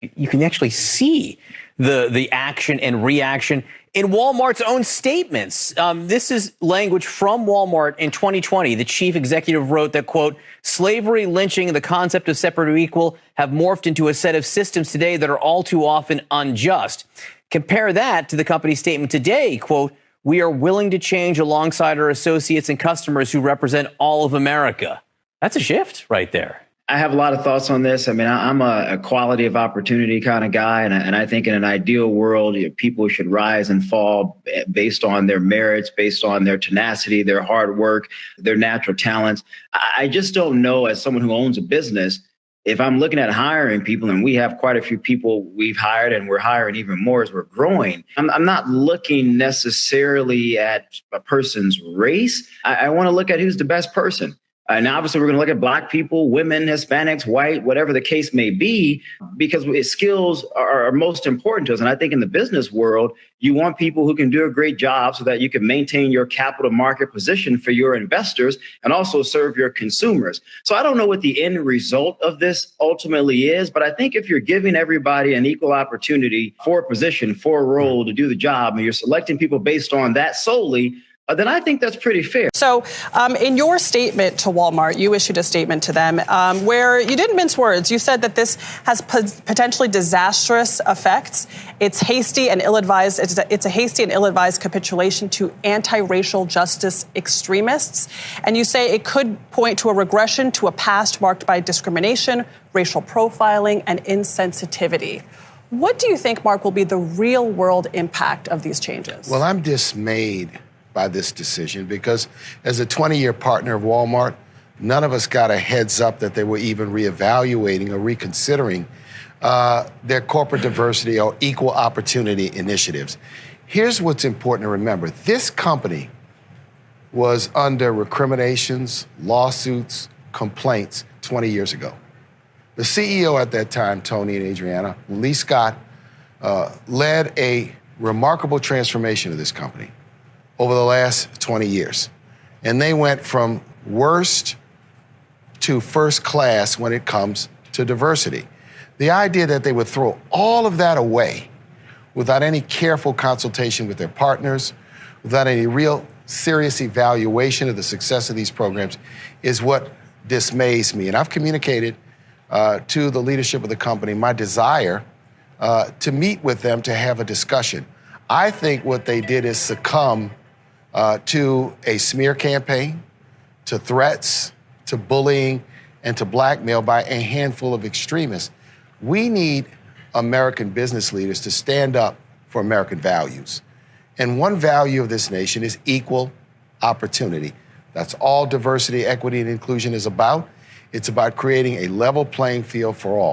You can actually see the action and reaction in Walmart's own statements. This is language from Walmart in 2020. The chief executive wrote that, quote, slavery, lynching, and the concept of separate or equal have morphed into a set of systems today that are all too often unjust. Compare that to the company's statement today, quote, we are willing to change alongside our associates and customers who represent all of America. That's a shift right there. I have a lot of thoughts on this. I mean, I'm a equality of opportunity kind of guy. And I think in an ideal world, people should rise and fall based on their merits, based on their tenacity, their hard work, their natural talents. I just don't know, as someone who owns a business, if I'm looking at hiring people, and we have quite a few people we've hired and we're hiring even more as we're growing, I'm not looking necessarily at a person's race. I want to look at who's the best person. And obviously, we're going to look at Black people, women, Hispanics, white, whatever the case may be, because skills are most important to us. And I think in the business world, you want people who can do a great job so that you can maintain your capital market position for your investors and also serve your consumers. So I don't know what the end result of this ultimately is, but I think if you're giving everybody an equal opportunity for a position, for a role to do the job, and you're selecting people based on that solely, then I think that's pretty fair. So in your statement to Walmart, you issued a statement to them where you didn't mince words. You said that this has potentially disastrous effects. It's hasty and ill-advised. It's a hasty and ill-advised capitulation to anti-racial justice extremists. And you say it could point to a regression to a past marked by discrimination, racial profiling, and insensitivity. What do you think, Marc, will be the real-world impact of these changes? Well, I'm dismayed by this decision because as a 20-year partner of Walmart, none of us got a heads up that they were even reevaluating or reconsidering their corporate diversity or equal opportunity initiatives. Here's what's important to remember. This company was under recriminations, lawsuits, complaints 20 years ago. The CEO at that time, Tony and Adriana, Lee Scott, led a remarkable transformation of this company over the last 20 years. And they went from worst to first class when it comes to diversity. The idea that they would throw all of that away without any careful consultation with their partners, without any real serious evaluation of the success of these programs is what dismays me. And I've communicated to the leadership of the company my desire to meet with them to have a discussion. I think what they did is succumb to a smear campaign, to threats, to bullying, and to blackmail by a handful of extremists. We need American business leaders to stand up for American values. And one value of this nation is equal opportunity. That's all diversity, equity, and inclusion is about. It's about creating a level playing field for all.